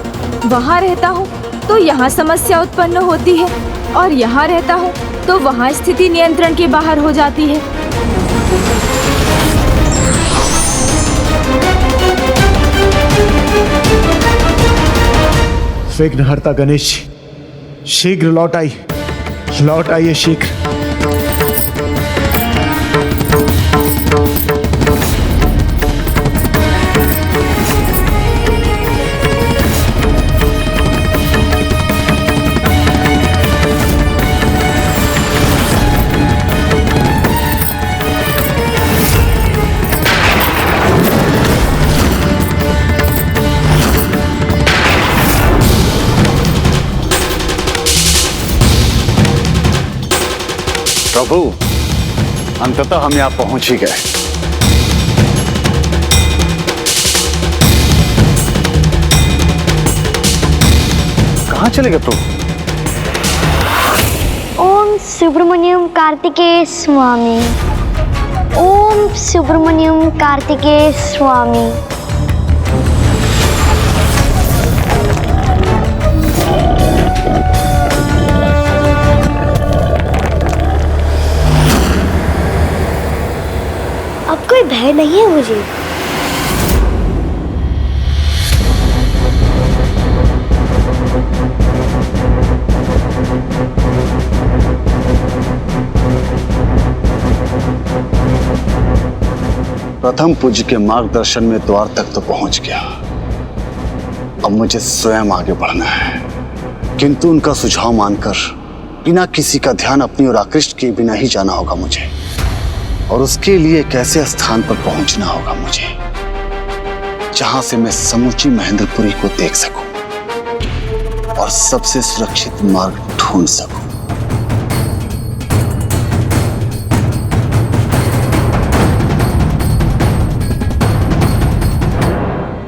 Speaker 13: वहाँ रहता हूँ तो यहाँ समस्या उत्पन्न होती है, और यहाँ रहता हूँ तो वहाँ स्थिति नियंत्रण के बाहर हो जाती है।
Speaker 7: विघ्नहर्ता गणेश जी, शीघ्र लौट आइए शीघ्र।
Speaker 6: प्रभु, अंततः हम यहाँ पहुंच ही गए। कहाँ चले गए प्रभु?
Speaker 9: ओम सुब्रमण्यम कार्तिकेय स्वामी, ओम सुब्रमण्यम कार्तिकेय स्वामी। अब कोई भय नहीं है मुझे।
Speaker 6: प्रथम पूज्य के मार्गदर्शन में द्वार तक तो पहुंच गया। अब मुझे स्वयं आगे बढ़ना है, किंतु उनका सुझाव मानकर बिना किसी का ध्यान अपनी ओर आकृष्ट किए बिना ही जाना होगा मुझे, और उसके लिए एक ऐसे स्थान पर पहुंचना होगा मुझे जहां से मैं समूची महेंद्रपुरी को देख सकूं और सबसे सुरक्षित मार्ग ढूंढ सकूं।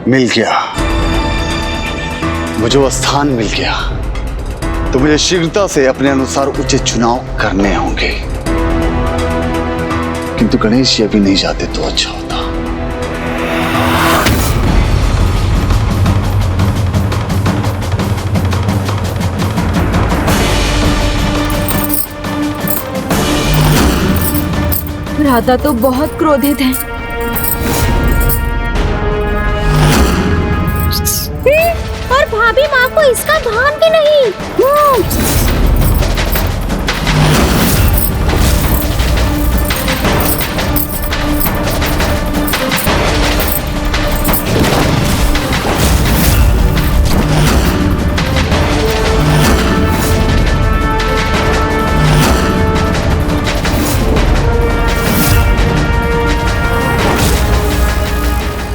Speaker 6: मिल गया, मुझे वो स्थान मिल गया, तो मुझे शीघ्रता से अपने अनुसार उचित चुनाव करने होंगे। किंतु गणेश जी अभी नहीं जाते तो अच्छा होता।
Speaker 13: भ्राता तो बहुत क्रोधित हैं।
Speaker 15: और भाभी माँ को इसका भान भी नहीं।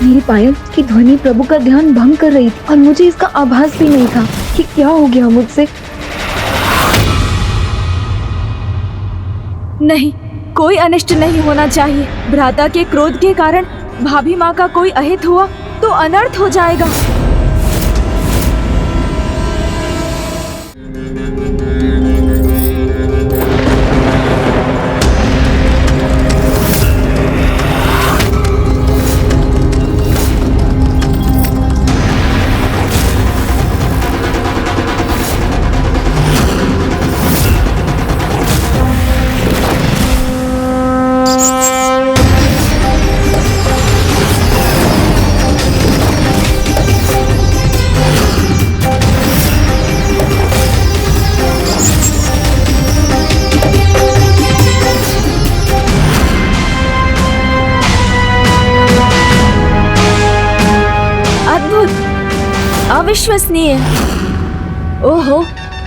Speaker 17: मेरी पायल की ध्वनि प्रभु का ध्यान भंग कर रही थी और मुझे इसका आभास भी नहीं था कि क्या हो गया मुझसे।
Speaker 13: नहीं, कोई अनिष्ट नहीं होना चाहिए। भ्राता के क्रोध के कारण भाभी माँ का कोई अहित हुआ तो अनर्थ हो जाएगा। अविश्वसनीय। ओहो,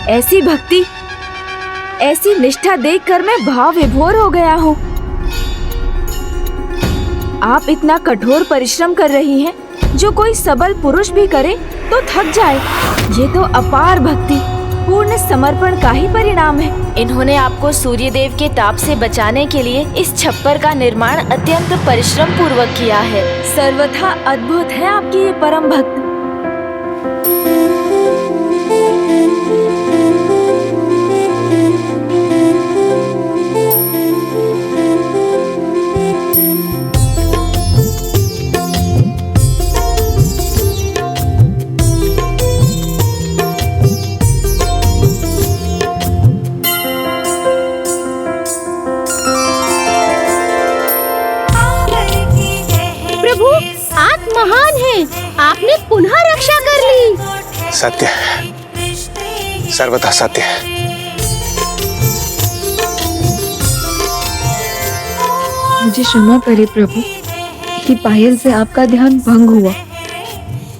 Speaker 13: ऐसी भक्ति, ऐसी निष्ठा देखकर मैं भाव विभोर हो गया हूँ। आप इतना कठोर परिश्रम कर रही हैं, जो कोई सबल पुरुष भी करे तो थक जाए। ये तो अपार भक्ति, पूर्ण समर्पण का ही परिणाम है।
Speaker 2: इन्होंने आपको सूर्य देव के ताप से बचाने के लिए इस छप्पर का निर्माण अत्यंत परिश्रम पूर्वक किया है।
Speaker 13: सर्वथा अद्भुत है आपकी ये परम भक्त।
Speaker 15: आपने पुनः रक्षा कर ली।
Speaker 6: सत्य, सर्वथा सत्य।
Speaker 17: मुझे क्षमा करे प्रभु कि पायल से आपका ध्यान भंग हुआ,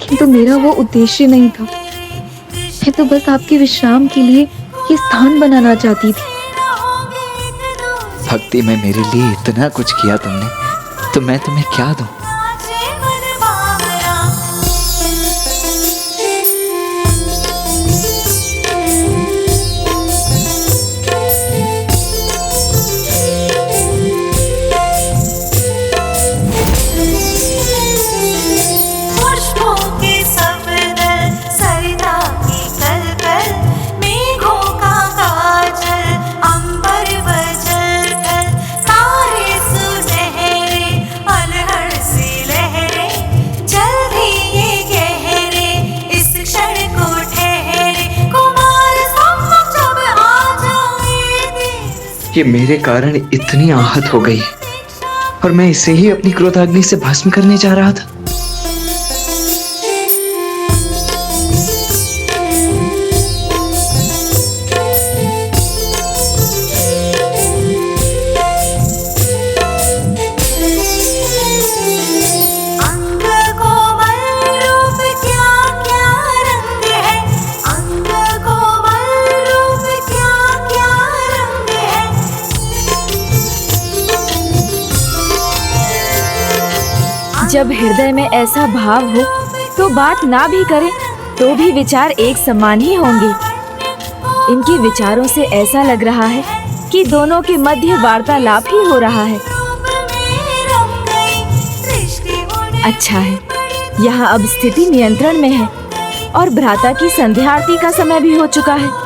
Speaker 17: किंतु मेरा वो उद्देश्य नहीं था। मैं तो बस आपके विश्राम के लिए ये स्थान बनाना चाहती थी।
Speaker 8: भक्ति में मेरे लिए इतना कुछ किया तुमने, तो मैं तुम्हें क्या दूं? ये मेरे कारण इतनी आहत हो गई और मैं इसे ही अपनी क्रोधाग्नि से भस्म करने जा रहा था।
Speaker 13: जब हृदय में ऐसा भाव हो तो बात ना भी करें तो भी विचार एक समान ही होंगे। इनके विचारों से ऐसा लग रहा है कि दोनों के मध्य वार्तालाप ही हो रहा है। अच्छा है, यहाँ अब स्थिति नियंत्रण में है और भ्राता की संध्या आरती का समय भी हो चुका है।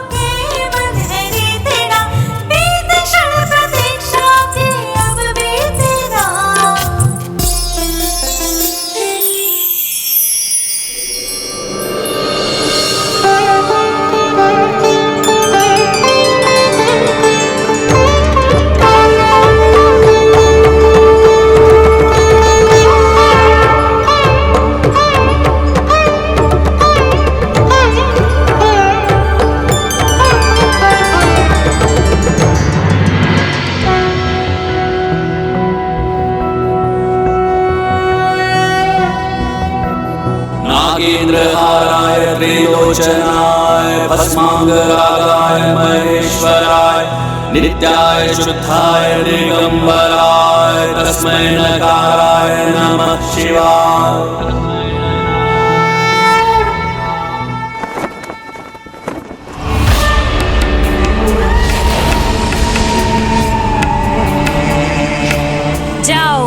Speaker 1: नागेन्द्रहाराय त्रिलोचनाय भस्मांगरागाय महेश्वराय नित्याय शुद्धाय दिगंबराय तस्मै नकाराय नमः शिवाय।
Speaker 2: जाओ,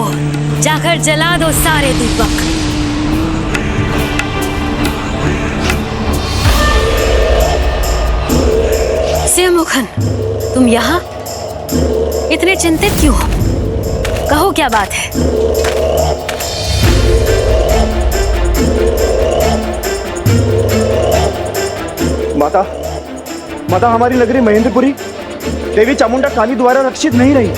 Speaker 2: जाकर जला दो सारे दीपक। सिंहमुखन, तुम यहाँ इतने चिंतित क्यों हो? कहो क्या बात है?
Speaker 5: माता, माता, हमारी नगरी महेंद्रपुरी देवी चामुंडा काली द्वारा रक्षित नहीं रही।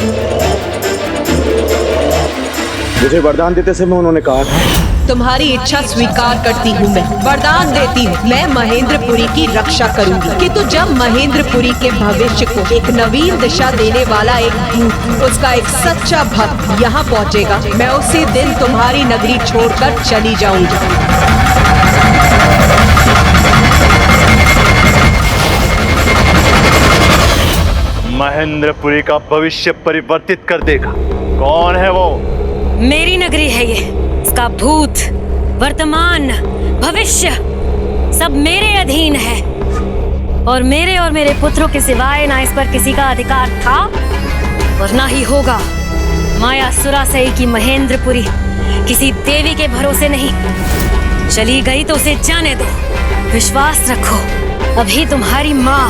Speaker 5: मुझे वरदान देते समय उन्होंने कहा था,
Speaker 16: तुम्हारी इच्छा स्वीकार करती हूँ। मैं वरदान देती हूँ, मैं महेंद्रपुरी की रक्षा करूंगी। किंतु जब महेंद्रपुरी के भविष्य को एक नवीन दिशा देने वाला एक दूत, उसका एक सच्चा भक्त यहाँ पहुँचेगा, मैं उसी दिन तुम्हारी नगरी छोड़कर चली जाऊंगी।
Speaker 4: महेंद्रपुरी का भविष्य परिवर्तित कर देगा। कौन है वो?
Speaker 2: मेरी नगरी है ये। इसका भूत, वर्तमान, भविष्य सब मेरे अधीन है और मेरे पुत्रों के सिवाय ना इस पर किसी का अधिकार था और ना ही होगा। माया सुरासई की महेंद्रपुरी किसी देवी के भरोसे नहीं। चली गई तो उसे जाने दो। विश्वास रखो, अभी तुम्हारी माँ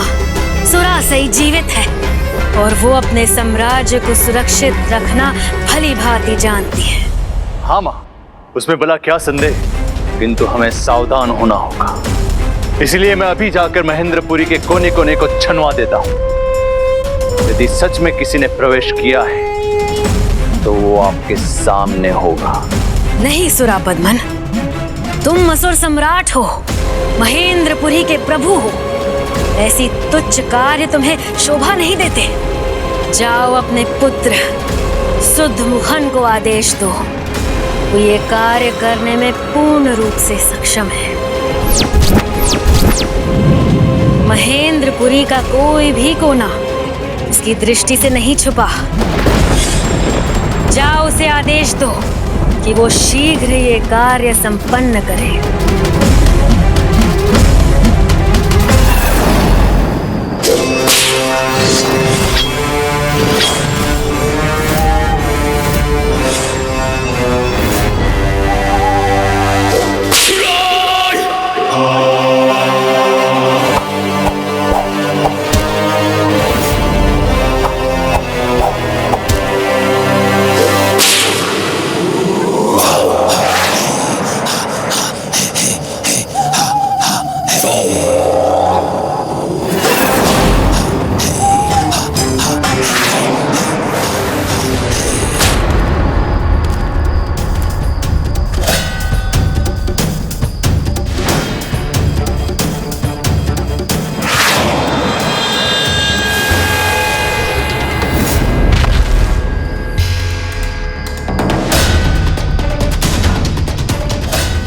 Speaker 2: सुरासई जीवित है और वो अपने साम्राज्य को सुरक्षित रखना भली भांति जानती है।
Speaker 4: हाँ माँ, उसमें भला क्या संदेह, किंतु हमें सावधान होना होगा। इसलिए मैं अभी जाकर महेंद्रपुरी के कोने कोने को छनवा देता हूँ। यदि सच में किसी ने प्रवेश किया है तो वो आपके सामने होगा।
Speaker 2: नहीं सुरापद्मन, तुम असुर सम्राट हो, महेंद्रपुरी के प्रभु हो। ऐसी तुच्छ कार्य तुम्हें शोभा नहीं देते। जाओ अपने पुत्र सुद्धमुखन को आदेश दो, वो ये कार्य करने में पूर्ण रूप से सक्षम है। महेंद्रपुरी का कोई भी कोना उसकी दृष्टि से नहीं छुपा। जाओ उसे आदेश दो कि वो शीघ्र ये कार्य संपन्न करे।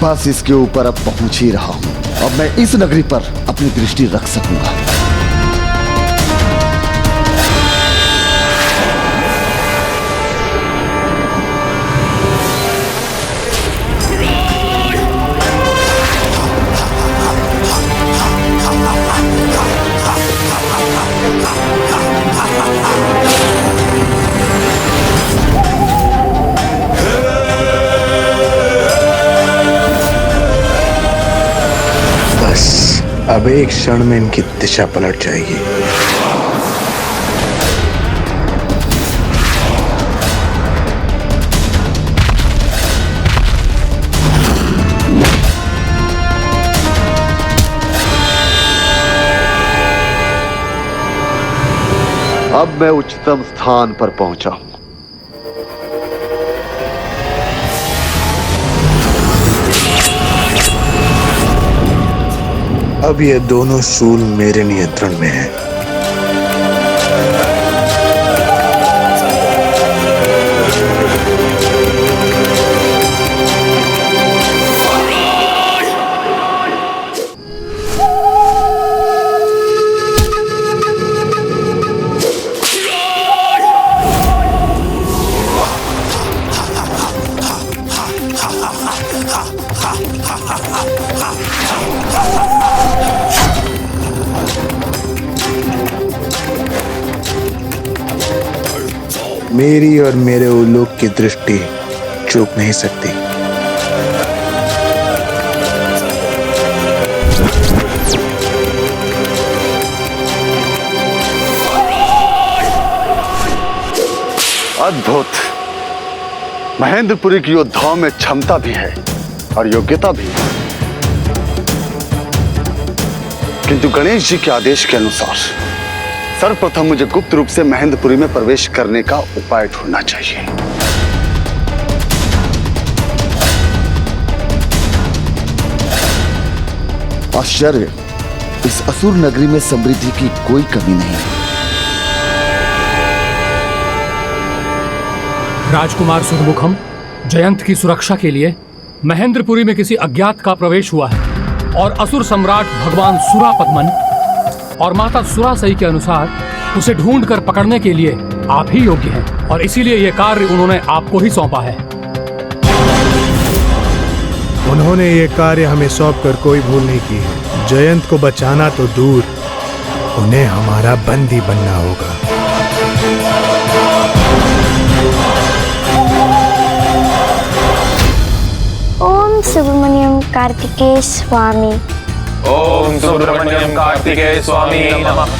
Speaker 19: बस इसके ऊपर अब पहुंच ही रहा हूं। अब मैं इस नगरी पर अपनी दृष्टि रख सकूंगा।
Speaker 20: अब एक क्षण में इनकी दिशा पलट जाएगी।
Speaker 19: अब मैं उच्चतम स्थान पर पहुंचा हूं।
Speaker 20: अब ये दोनों शूल मेरे नियंत्रण में हैं। मेरी और मेरे उल्लूक की दृष्टि चूक नहीं सकती।
Speaker 6: अद्भुत। महेंद्रपुरी की योद्धाओं में क्षमता भी है और योग्यता भी, किंतु गणेश जी के आदेश के अनुसार सर्वप्रथम मुझे गुप्त रूप से महेंद्रपुरी में प्रवेश करने का उपाय ढूंढना चाहिए।
Speaker 19: आश्चर्य, इस असुर नगरी में समृद्धि की कोई कमी नहीं है।
Speaker 1: राजकुमार सुद्धमुखम, जयंत की सुरक्षा के लिए महेंद्रपुरी में किसी अज्ञात का प्रवेश हुआ है और असुर सम्राट भगवान सुरापद्मन और माता सुरासई के अनुसार उसे ढूंढकर पकड़ने के लिए आप ही योग्य हैं और इसीलिए यह कार्य उन्होंने आपको ही सौंपा है।
Speaker 21: उन्होंने ये कार्य हमें सौंपकर कोई भूल नहीं की है। जयंत को बचाना तो दूर, उन्हें हमारा बंदी बनना होगा।
Speaker 9: ओम सुब्रमण्यम कार्तिकेय स्वामी।
Speaker 22: ओम सुब्रमण्यम कार्तिकेय स्वामी नमः।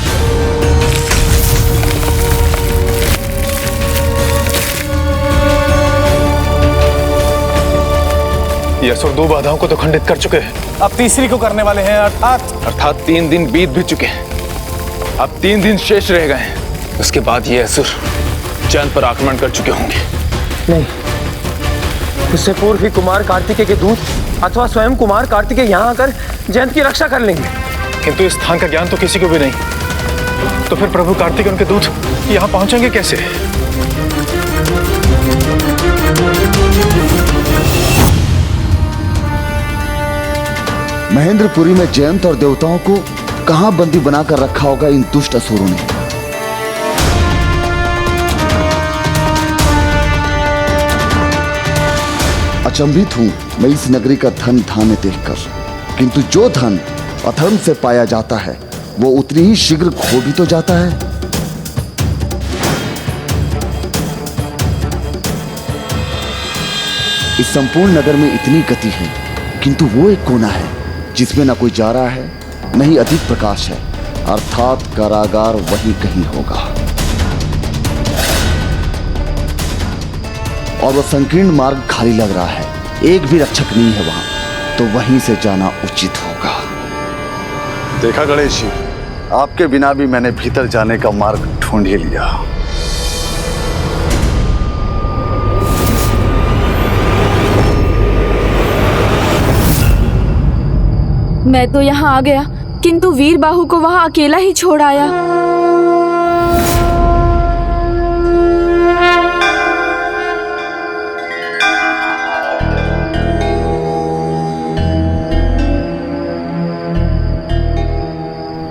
Speaker 23: ये असुर 2 बाधाओं को तो खंडित कर चुके हैं, अब तीसरी को करने वाले हैं। अर्थात 3 दिन बीत भी चुके हैं, अब 3 दिन शेष रह गए हैं। उसके बाद ये असुर जयंत पर आक्रमण कर चुके होंगे।
Speaker 3: नहीं,
Speaker 10: उससे पूर्व ही कुमार कार्तिकेय के दूत अथवा स्वयं कुमार कार्तिकेय यहाँ आकर जयंत की रक्षा कर लेंगे।
Speaker 23: किंतु इस स्थान का ज्ञान तो किसी को भी नहीं, तो फिर प्रभु कार्तिकेय उनके दूत यहाँ पहुंचेंगे कैसे?
Speaker 19: महेंद्रपुरी में जयंत और देवताओं को कहां बंदी बनाकर रखा होगा इन दुष्ट असुरों ने। अचंभित हूं मैं इस नगरी का धन धान्य देखकर, किंतु जो धन अधर्म से पाया जाता है वो उतनी ही शीघ्र खो भी तो जाता है। इस संपूर्ण नगर में इतनी गति है, किंतु वो एक कोना है जिसमें न कोई जा रहा है, न ही अधिक प्रकाश है, अर्थात कारागार वहीं कहीं होगा। और वह संकीर्ण मार्ग खाली लग रहा है, एक भी रक्षक नहीं है वहां, तो वहीं से जाना उचित होगा।
Speaker 6: देखा गणेश जी, आपके बिना भी मैंने भीतर जाने का मार्ग ढूंढ ही लिया।
Speaker 13: मैं तो यहाँ आ गया, किंतु वीर बाहु को वहाँ अकेला ही छोड़ आया।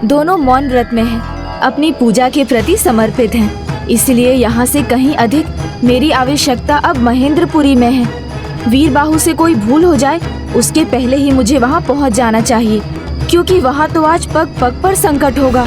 Speaker 13: दोनों मौन व्रत में हैं, अपनी पूजा के प्रति समर्पित हैं, इसलिए यहाँ से कहीं अधिक मेरी आवश्यकता अब महेंद्रपुरी में है। वीर बाहु से कोई भूल हो जाए उसके पहले ही मुझे वहाँ पहुँच जाना चाहिए, क्योंकि वहाँ तो आज पग पग पर संकट होगा।